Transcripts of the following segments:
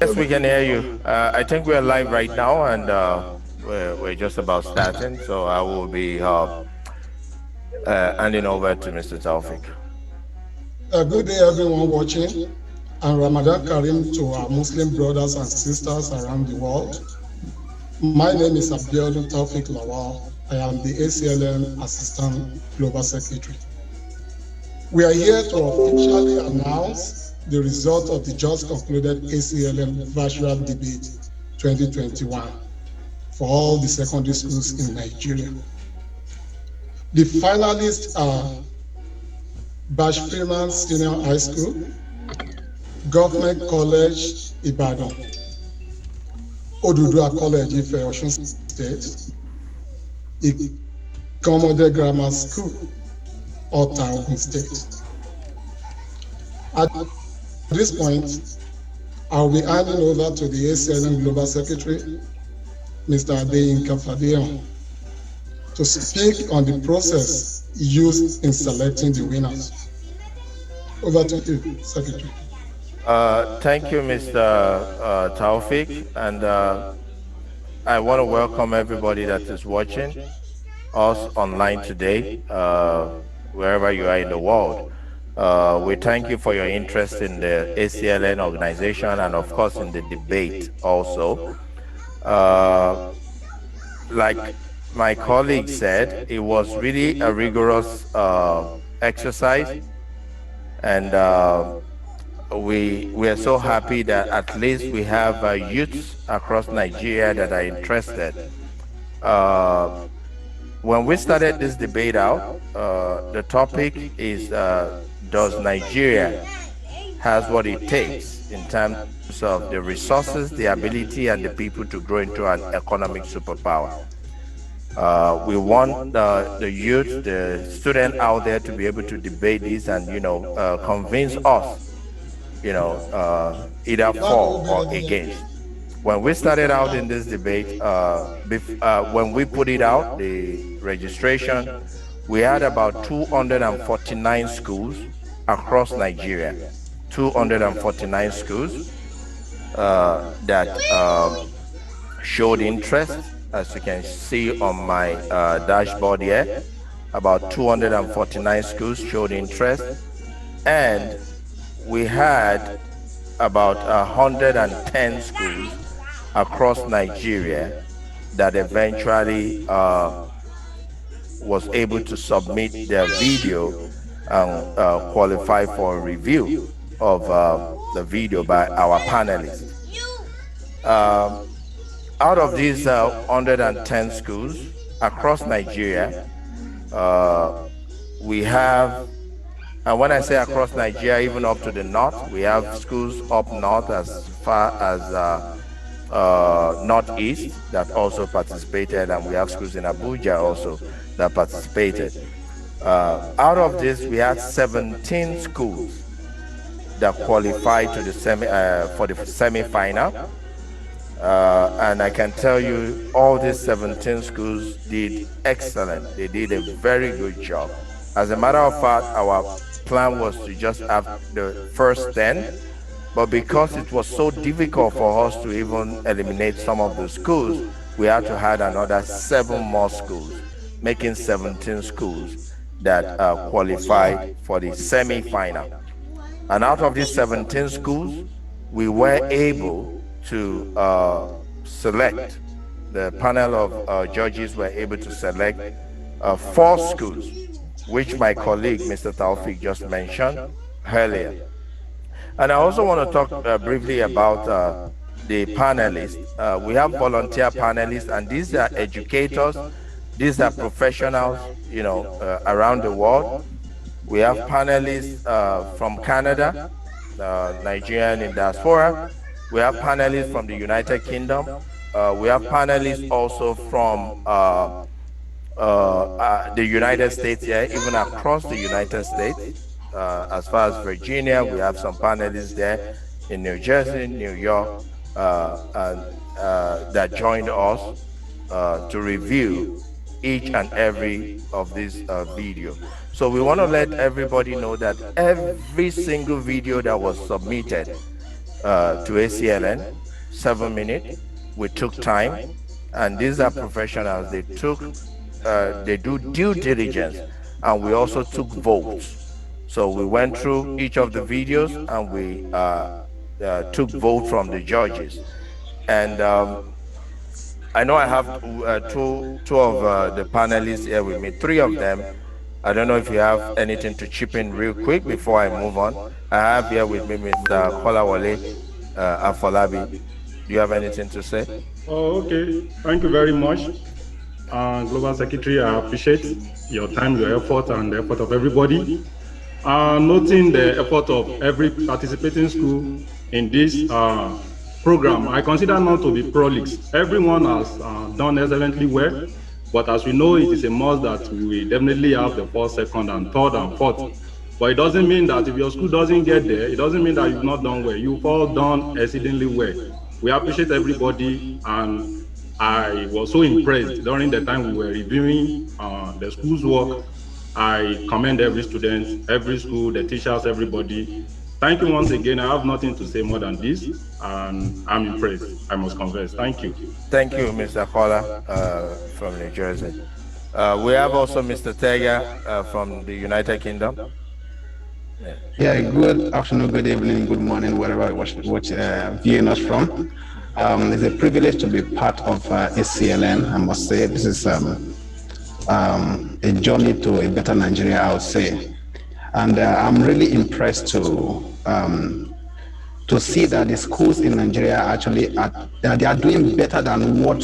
Yes, we can hear you. I think we're live right now, and we're just about starting. So I will be handing over to Mr. Taufik. Good day, everyone watching, and Ramadan Karim to our Muslim brothers and sisters around the world. My name is Abiodun Taufik Lawal. I am the ACLN Assistant Global Secretary. We are here to officially announce the result of the just concluded ACLN Virtual Debate 2021 for all the secondary schools in Nigeria. The finalists are Bash Freeman Senior High School, Government College, Ibadan, Odudua College, Ife, Osun State, Ikomode Grammar School, Ota, Ogun State. At this point, I'll be handing over to the ACLN Global Secretary, Mr. Adeyinka Fadehan, to speak on the process used in selecting the winners. Over to you, Secretary. Thank you, Mr. Taufik, and I want to welcome everybody that is watching us online today, wherever you are in the world. We thank you for your interest in the ACLN organization and, of course, in the debate also. Like my colleague said, it was really a rigorous exercise, and we are so happy that at least we have youths across Nigeria that are interested. When we started this debate out, the topic is does Nigeria has what it takes in terms of the resources, the ability, and the people to grow into an economic superpower. We want the youth, the student out there to be able to debate this and, convince us, either for or against. When we started out in this debate, when we put it out, the registration, we had about 249 schools across Nigeria. 249 schools that showed interest, as you can see on my dashboard here. About 249 schools showed interest, and we had about 110 schools across Nigeria that eventually was able to submit their video and qualify for review of the video by our panelists. Out of these 110 schools across Nigeria, we have, and when I say across Nigeria, even up to the north, we have schools up north as far as northeast that also participated, and we have schools in Abuja also that participated. Out of this, we had 17 schools that qualified to the for the semi-final, and I can tell you all these 17 schools did excellent. They did a very good job. As a matter of fact, our plan was to just have the first 10, but because it was so difficult for us to even eliminate some of the schools, we had to add another 7 more schools, making 17 schools that qualified for the semi-final. And out of these 17 schools, we were able to select, the panel of judges were able to select 4 schools, which my colleague, Mr. Taufik, just mentioned earlier. And I also want to talk briefly about the panelists. We have volunteer panelists, and these are educators, these are professionals, around the world. We have panelists from Canada, Nigerian in diaspora. We have panelists from the United Kingdom. We have panelists also from the United States, even across the United States. As far as Virginia, we have some panelists there in New Jersey, New York, and that joined us to review each and every of these videos. So we want to let everybody know that every single video that was submitted to ACLN, 7 minutes. We took time, and these are professionals. They do due diligence, and we also took votes. So we went through each of the videos, and we took vote from the judges. And I know I have two of the panelists here with me, three of them. I don't know if you have anything to chip in real quick before I move on. I have here with me Mr. Kolawole Afolabi. Do you have anything to say? Oh, okay. Thank you very much. Global Secretary, I appreciate your time, your effort, and the effort of everybody. Noting the effort of every participating school in this program, I consider not to be prolix. Everyone has done excellently well, but as we know, it is a must that we will definitely have the first, second, and third, and fourth. But it doesn't mean that if your school doesn't get there, it doesn't mean that you've not done well. You've all done exceedingly well. We appreciate everybody, and I was so impressed during the time we were reviewing the school's work. I commend every student, every school, the teachers, everybody. Thank you once again. I have nothing to say more than this, and I'm impressed. I must confess. Thank you. Thank you, Mr. Kola from New Jersey. We have also Mr. Tega from the United Kingdom. Yeah, good afternoon, good evening, good morning, wherever viewing us from. It's a privilege to be part of ACLN. I must say, this is a journey to a better Nigeria, I would say. And I'm really impressed to see that the schools in Nigeria actually they are doing better than what,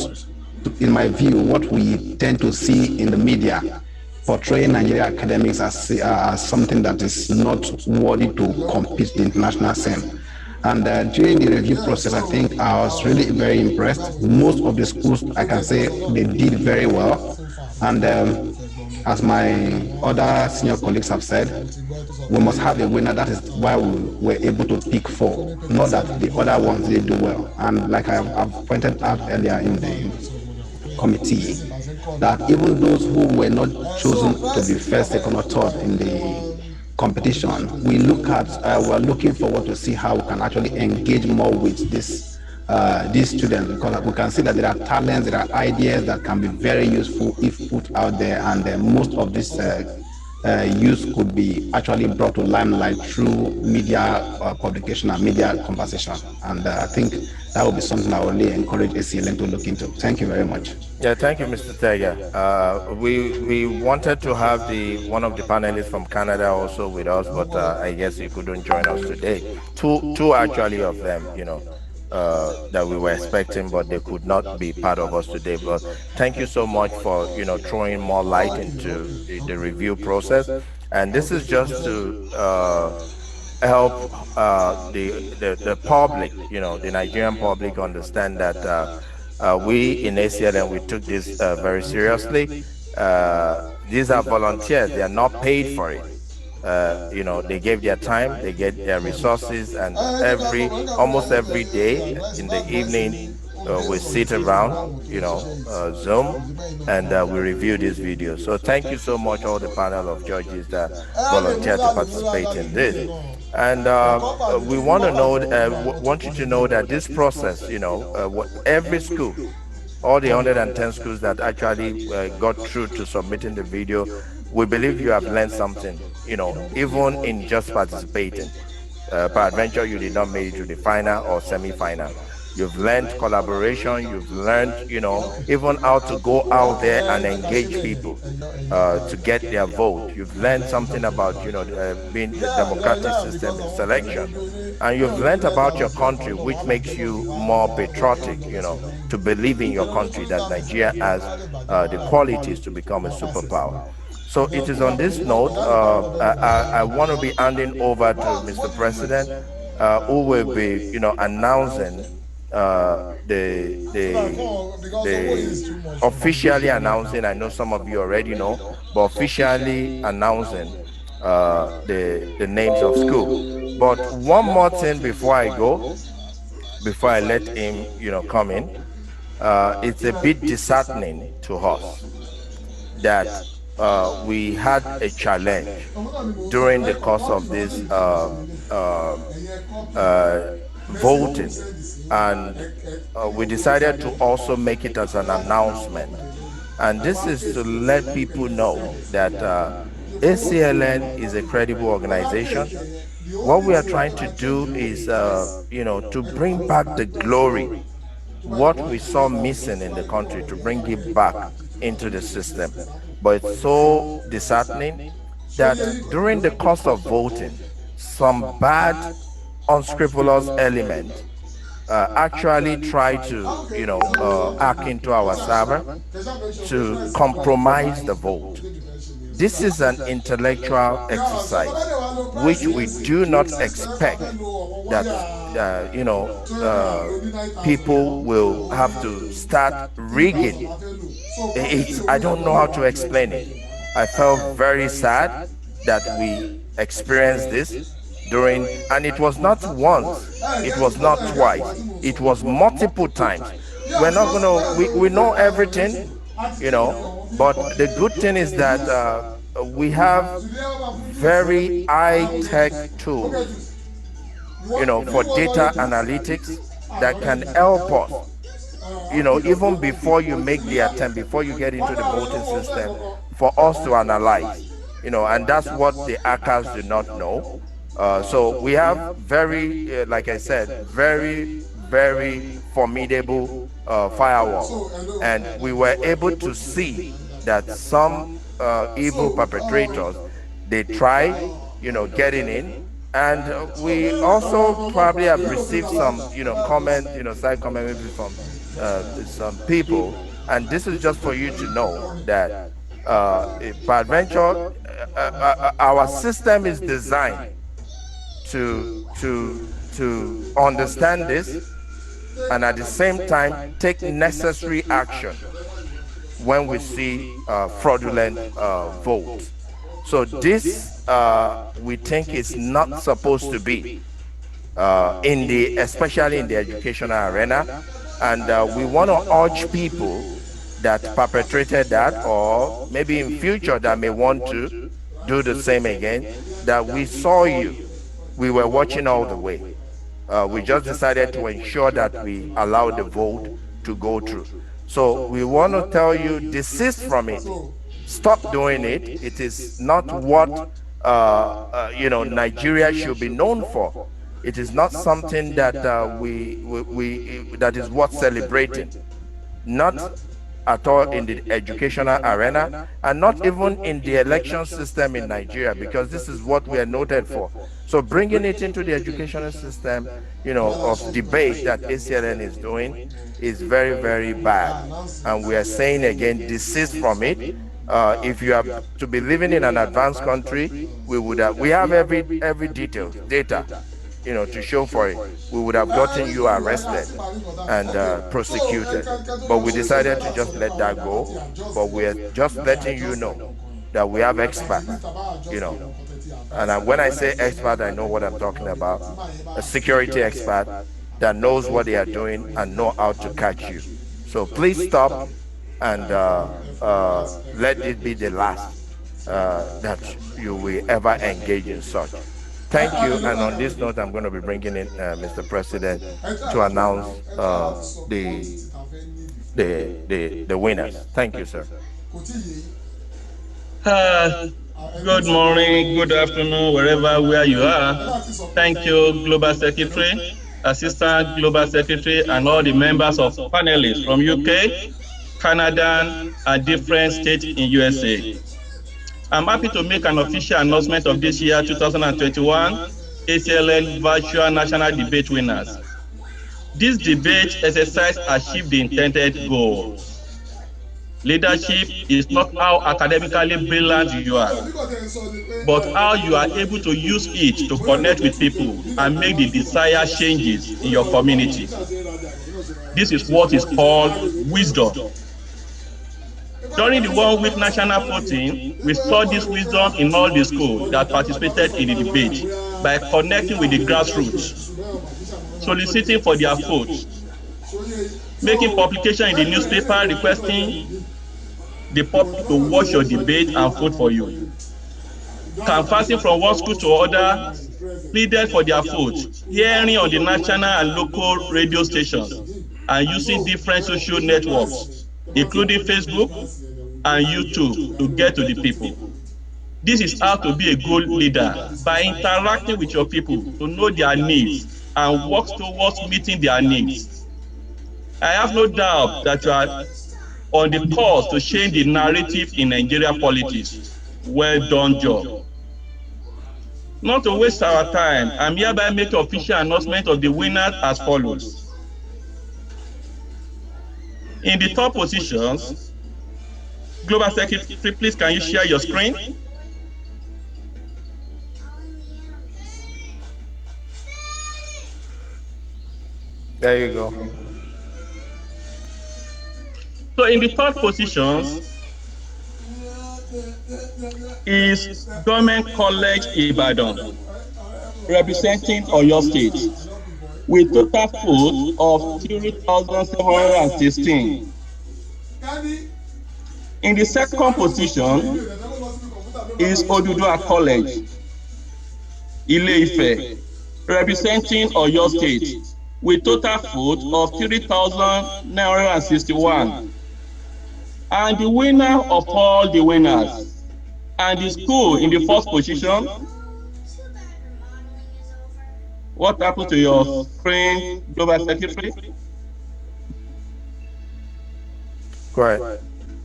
in my view, what we tend to see in the media, portraying Nigeria academics as something that is not worthy to compete the international scene. And during the review process, I think I was really very impressed. Most of the schools, I can say, they did very well. And as my other senior colleagues have said, we must have a winner. That is why we were able to pick four, not that the other ones did do well. And like I've pointed out earlier in the committee, that even those who were not chosen to be first, second, or third in the competition, we're looking forward to see how we can actually engage more with these students, because we can see that there are talents, there are ideas that can be very useful if put out there, and most of this use could be actually brought to limelight through media publication and media conversation. And I think that would be something I would really encourage ACLN to look into. Thank you very much. Yeah, thank you, Mr. Tega. We wanted to have one of the panelists from Canada also with us, but I guess he couldn't join us today. Two actually of them, that we were expecting, but they could not be part of us today. But thank you so much for throwing more light into the review process. And this is just to help the public, the Nigerian public, understand that we in ACLN, we took this very seriously. These are volunteers; they are not paid for it. They gave their time, they get their resources, and almost every day in the evening, we sit around, Zoom, and we review these videos. So thank you so much, all the panel of judges that volunteered to participate in this. And we want you to know that this process, every school, all the 110 schools that actually got through to submitting the video, we believe you have learned something, even in just participating. Peradventure, you did not make it to the final or semi-final. You've learned collaboration, you've learned, even how to go out there and engage people to get their vote. You've learned something about, being the democratic system in selection. And you've learned about your country, which makes you more patriotic, to believe in your country, that Nigeria has the qualities to become a superpower. So it is on this note, I want to be handing over to Mr. President, who will be, announcing the officially announcing. I know some of you already know, but officially announcing the names of school. But one more thing before I go, before I let him, come in, it's a bit disheartening to us that we had a challenge during the course of this voting, and we decided to also make it as an announcement. And this is to let people know that ACLN is a credible organization. What we are trying to do is, to bring back the glory, what we saw missing in the country, to bring it back into the system. But it's so disheartening that during the course of voting, some bad, unscrupulous element actually try to, hack into our server to compromise the vote. This is an intellectual exercise which we do not expect that people will have to start rigging. I don't know how to explain it. I felt very sad that we experienced this during, and it was not once, it was not twice, it was multiple times. We're not gonna, we know everything, but the good thing is that we have very high-tech tools, for data analytics that can help us, even before you make the attempt, before you get into the voting system, for us to analyze, and that's what the hackers do not know. So we have very, like I said, very, very formidable firewall, and we were able to see that some evil perpetrators, they try, getting in, and we also probably have received some, comment, side comment maybe from some people, and this is just for you to know that peradventure, our system is designed to understand this, and at the same time take necessary action when we see fraudulent votes. So this, we think, is not supposed to be especially in the educational arena, and we want to urge people that perpetrated that, or maybe in future that may want to do the same again, that we saw you, we were watching all the way. We just decided to ensure that we allow the vote to go through. So we want to tell you, desist from it. Stop doing it. It is not what Nigeria should be known for. It is not something that that is worth celebrating. Not at all in the educational arena, and not even in the election system in Nigeria, because this is what we are noted for. So bringing it into the educational system, of debate that ACLN is doing, is very, very bad. And we are saying again, desist from it. If you are to be living in an advanced country, we have every data, to show for it. We would have gotten you arrested and prosecuted, but we decided to just let that go. But we are just letting you know that we have experts, and when I say expert, I know what I'm talking about. A security expert that knows what they are doing and know how to catch you. So please stop, and let it be the last that you will ever engage in such. Thank you. And on this note, I'm going to be bringing in Mr. President to announce the winners. Thank you, sir. Good morning, good afternoon, where you are. Thank you, Global Secretary, Assistant Global Secretary, and all the members of panelists from UK, Canada, and different states in USA. I'm happy to make an official announcement of this year 2021 ACLN Virtual National Debate winners. This debate exercise achieved the intended goals. Leadership is not how academically brilliant you are, but how you are able to use it to connect with people and make the desired changes in your community. This is what is called wisdom. During the 1 week national voting, we saw this wisdom in all the schools that participated in the debate by connecting with the grassroots, soliciting for their votes, making publication in the newspaper requesting the public to watch your debate and vote for you, canvassing from one school to other pleaded for their vote, hearing on the national and local radio stations and using different social networks, including Facebook and YouTube, to get to the people. This is how to be a good leader, by interacting with your people to know their needs and work towards meeting their needs. I have no doubt that you are on the course to change the narrative in Nigeria politics. Well done, job. Not to waste our time, I'm hereby making official announcement of the winners as follows. In the top positions, Global Secretary, please can you share your screen? There you go. So in the third positions is Government College Ibadan, representing Oyo State, with total vote of 3,716. In the second position is Oduduwa College, Ile-Ife, representing Oyo State, with total vote of 3,961. And the winner of all the winners, and the school in the first position. What happened to your screen, Global Secretary? Go ahead.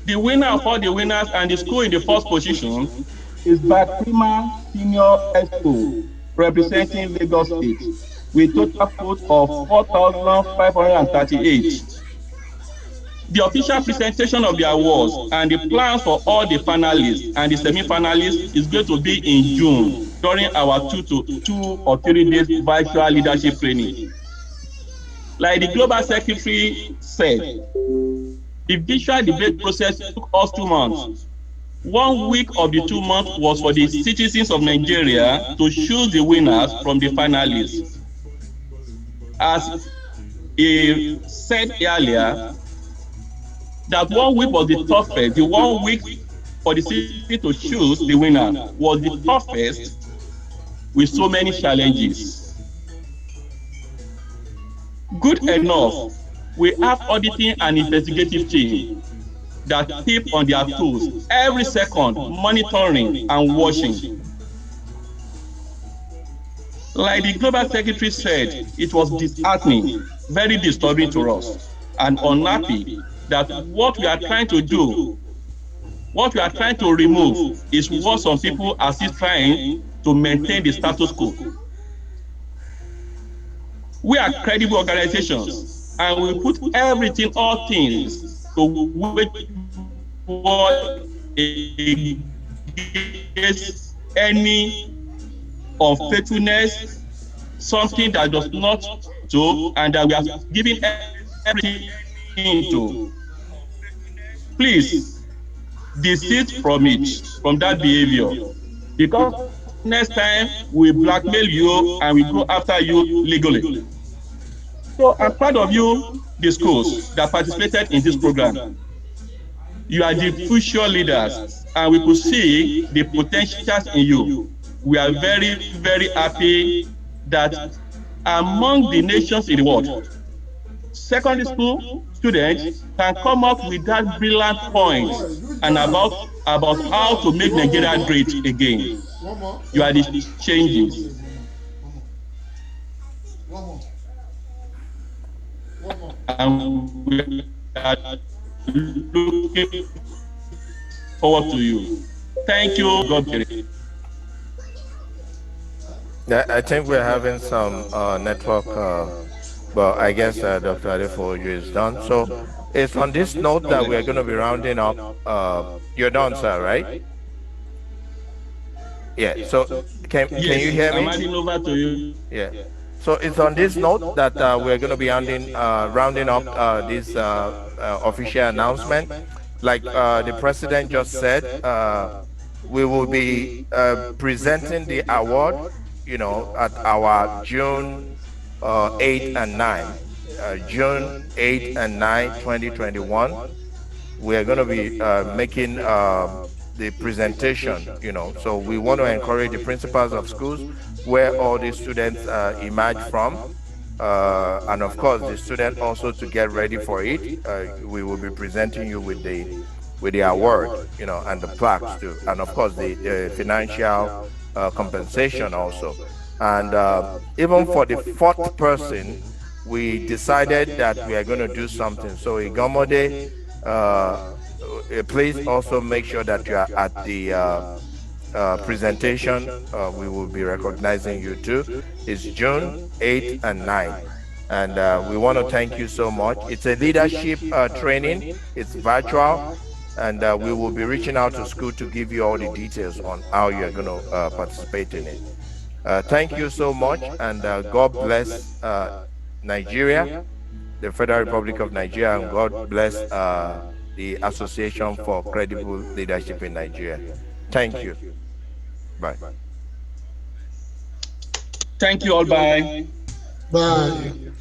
The winner of all the winners and the school in the first position is Bakrima Senior School, representing Lagos State, with total vote of 4,538. The official presentation of the awards and the plans for all the finalists and the semi-finalists is going to be in June during our 2 or 3 days virtual leadership training. Like the Global Secretary said, the visual debate process took us 2 months. 1 week of the 2 months was for the citizens of Nigeria to choose the winners from the finalists. As he said earlier, that 1 week was the toughest. The 1 week for the city to choose the winner was the toughest, with so many challenges. Good enough, we have auditing and investigative team that keep on their toes every second, monitoring and watching. Like the Global Secretary said, it was disheartening, very disturbing to us, and unhappy that what we are trying to do, what we are trying to remove, is what some people are still trying to maintain the status quo. We are credible organizations, and we put everything, all things, to wage war against any unfaithfulness, something that does not do, and that we are giving everything to. Please desist from it, from that behavior, because next time we blackmail you and we go after you legally. So I'm proud of you, the schools that participated in this program. You are the future leaders, and we could see the potentials in you. We are very, very happy that among the nations in the world, secondary school students can come up with that brilliant point and about how to make Nigeria great again. You are the changes. And we are looking forward to you. Thank you, God bless. Yeah, I think we're having some network, but I guess Dr. Adefoju is done. So it's on this note that we're going to be rounding up. You're done, sir, right? Yeah. So can you hear me? I'm handing over to you. Yeah. So it's on this note that we're going to be rounding up this official announcement. Like the president just said, we will be presenting the award, at our June 8 and 9, June 8 and 9, 2021. We are going to be making the presentation, so we want to encourage the principals of schools where all these students emerge from, and of course the student also to get ready for it. We will be presenting you with the award, and the plaques too, and of course the financial compensation also. And even for the fourth person, we decided that we are going to do something. So Igomode, please also make sure that you are at the presentation. We will be recognizing you too. It's June 8th and 9th. And we want to thank you so much. It's a leadership training. It's virtual. And we will be reaching out to school to give you all the details on how you're going to participate in it. Thank you so much. And God bless Nigeria, the Federal Republic of Nigeria, and God bless the Association for Credible Leadership in Nigeria. Thank you. Bye. Thank you all. Bye. Bye.